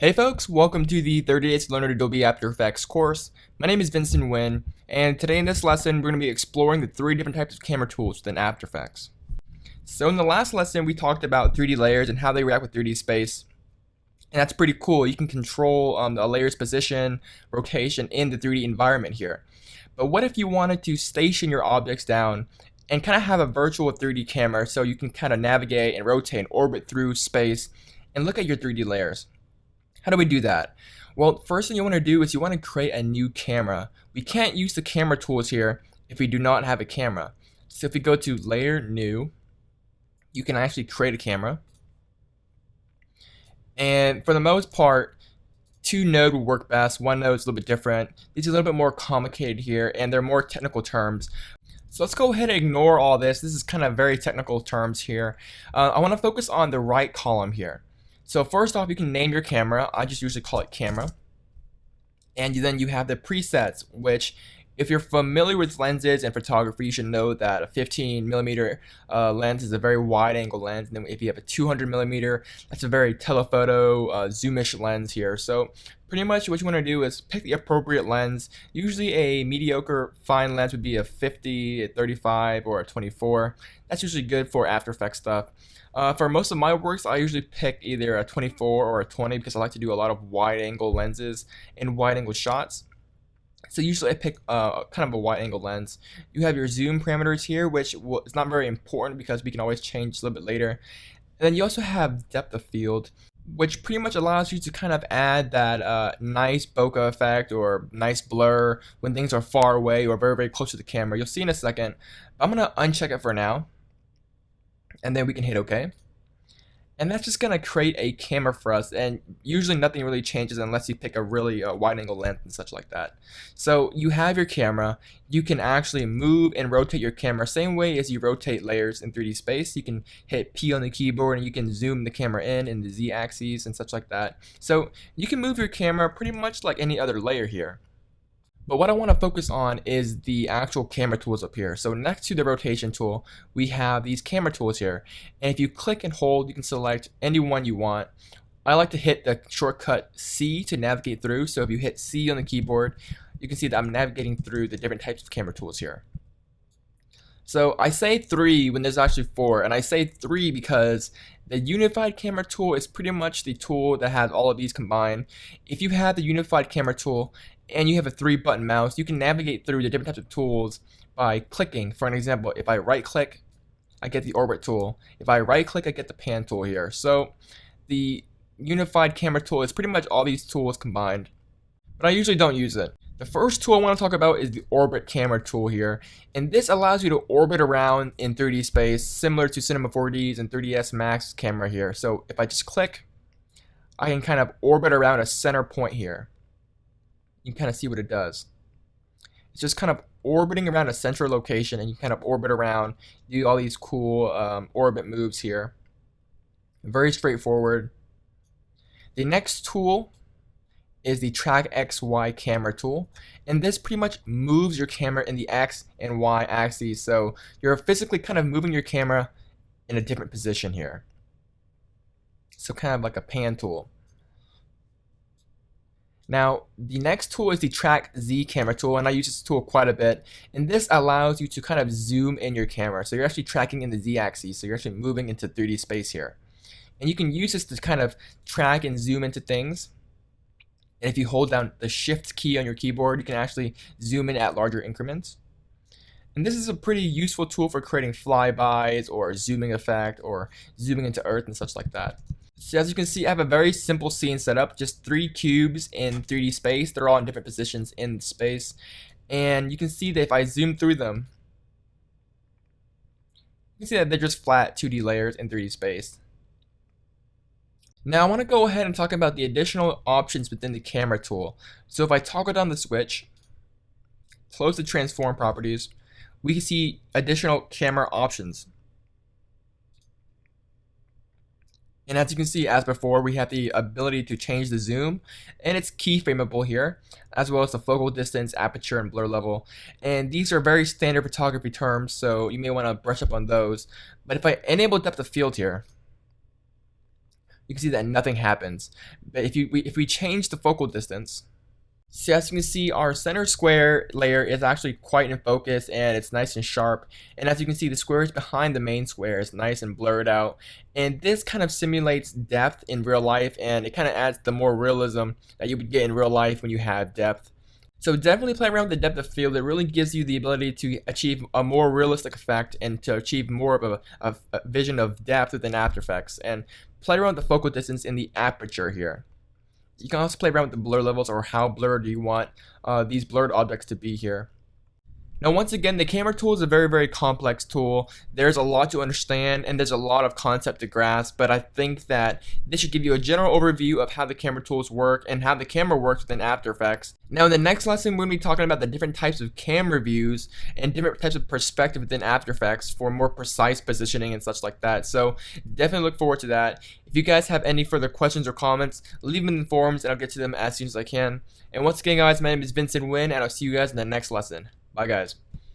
Hey folks, welcome to the 30 Days to Learn Adobe After Effects course. My name is Vincent Nguyen, and today in this lesson we're going to be exploring the three different types of camera tools within After Effects. So in the last lesson we talked about 3D layers and how they react with 3D space, and that's pretty cool. You can control a layer's position, rotation in the 3D environment here. But what if you wanted to station your objects down and kind of have a virtual 3D camera so you can kind of navigate and rotate and orbit through space and look at your 3D layers? How do we do that? Well, first thing you want to do is you want to create a new camera. We can't use the camera tools here if we do not have a camera. So if we go to Layer, New, you can actually create a camera. And for the most part, two node will work best. One node is a little bit different. These are a little bit more complicated here, and they're more technical terms. So let's go ahead and ignore all this. This is kind of very technical terms here. I want to focus on the right column here. So first off, you can name your camera. I just usually call it camera. And then you have the presets, which if you're familiar with lenses and photography, you should know that a 15 millimeter lens is a very wide angle lens. And then if you have a 200 millimeter, that's a very telephoto zoomish lens here. So pretty much what you want to do is pick the appropriate lens. Usually a mediocre fine lens would be a 50, a 35, or a 24. That's usually good for After Effects stuff. For most of my works, I usually pick either a 24 or a 20 because I like to do a lot of wide angle lenses and wide angle shots. So usually I pick kind of a wide angle lens. You have your zoom parameters here, which is not very important because we can always change a little bit later. And then you also have depth of field, which pretty much allows you to kind of add that nice bokeh effect or nice blur when things are far away or very, very close to the camera. You'll see in a second. I'm going to uncheck it for now, and then we can hit OK. And that's just going to create a camera for us, and usually nothing really changes unless you pick a really wide angle lens and such like that. So you have your camera. You can actually move and rotate your camera same way as you rotate layers in 3D space. You can hit P on the keyboard and you can zoom the camera in the Z axis and such like that. So you can move your camera pretty much like any other layer here. But what I want to focus on is the actual camera tools up here. So next to the rotation tool, we have these camera tools here. And if you click and hold, you can select any one you want. I like to hit the shortcut C to navigate through. So if you hit C on the keyboard, you can see that I'm navigating through the different types of camera tools here. So I say 3 when there's actually 4, and I say 3 because the unified camera tool is pretty much the tool that has all of these combined. If you have the unified camera tool and you have a 3-button mouse, you can navigate through the different types of tools by clicking. For an example, if I right click, I get the orbit tool. If I right click, I get the pan tool here. So the unified camera tool is pretty much all these tools combined, but I usually don't use it. The first tool I want to talk about is the orbit camera tool here, and this allows you to orbit around in 3D space similar to Cinema 4D's and 3ds Max camera here. So if I just click, I can kind of orbit around a center point here. You can kind of see what it does. It's just kind of orbiting around a central location, and you kind of orbit around, do all these cool orbit moves here. Very straightforward. The next tool is the Track XY camera tool, and this pretty much moves your camera in the X and Y axes, so you're physically kind of moving your camera in a different position here. So kind of like a pan tool. Now the next tool is the Track Z camera tool, and I use this tool quite a bit, and this allows you to kind of zoom in your camera, so you're actually tracking in the Z axis, so you're actually moving into 3D space here. And you can use this to kind of track and zoom into things. And if you hold down the shift key on your keyboard, you can actually zoom in at larger increments. And this is a pretty useful tool for creating flybys or zooming effect or zooming into Earth and such like that. So as you can see, I have a very simple scene set up, just 3 cubes in 3D space. They're all in different positions in space. And you can see that if I zoom through them, you can see that they're just flat 2D layers in 3D space. Now I want to go ahead and talk about the additional options within the camera tool. So if I toggle down the switch, close the transform properties, we can see additional camera options. And as you can see, as before, we have the ability to change the zoom, and it's keyframeable here, as well as the focal distance, aperture, and blur level. And these are very standard photography terms, so you may want to brush up on those. But if I enable depth of field here, you can see that nothing happens. But if we change the focal distance, so as you can see, our center square layer is actually quite in focus and it's nice and sharp. And as you can see, the squares behind the main square is nice and blurred out. And this kind of simulates depth in real life, and it kind of adds the more realism that you would get in real life when you have depth. So definitely play around with the depth of field. It really gives you the ability to achieve a more realistic effect and to achieve more of a vision of depth within After Effects. And play around with the focal distance in the aperture here. You can also play around with the blur levels, or how blurred do you want these blurred objects to be here. Now, once again, the camera tool is a very, very complex tool. There's a lot to understand and there's a lot of concept to grasp, but I think that this should give you a general overview of how the camera tools work and how the camera works within After Effects. Now, in the next lesson, we're going to be talking about the different types of camera views and different types of perspective within After Effects for more precise positioning and such like that. So definitely look forward to that. If you guys have any further questions or comments, leave them in the forums and I'll get to them as soon as I can. And once again, guys, my name is Vincent Nguyen, and I'll see you guys in the next lesson. Bye, guys.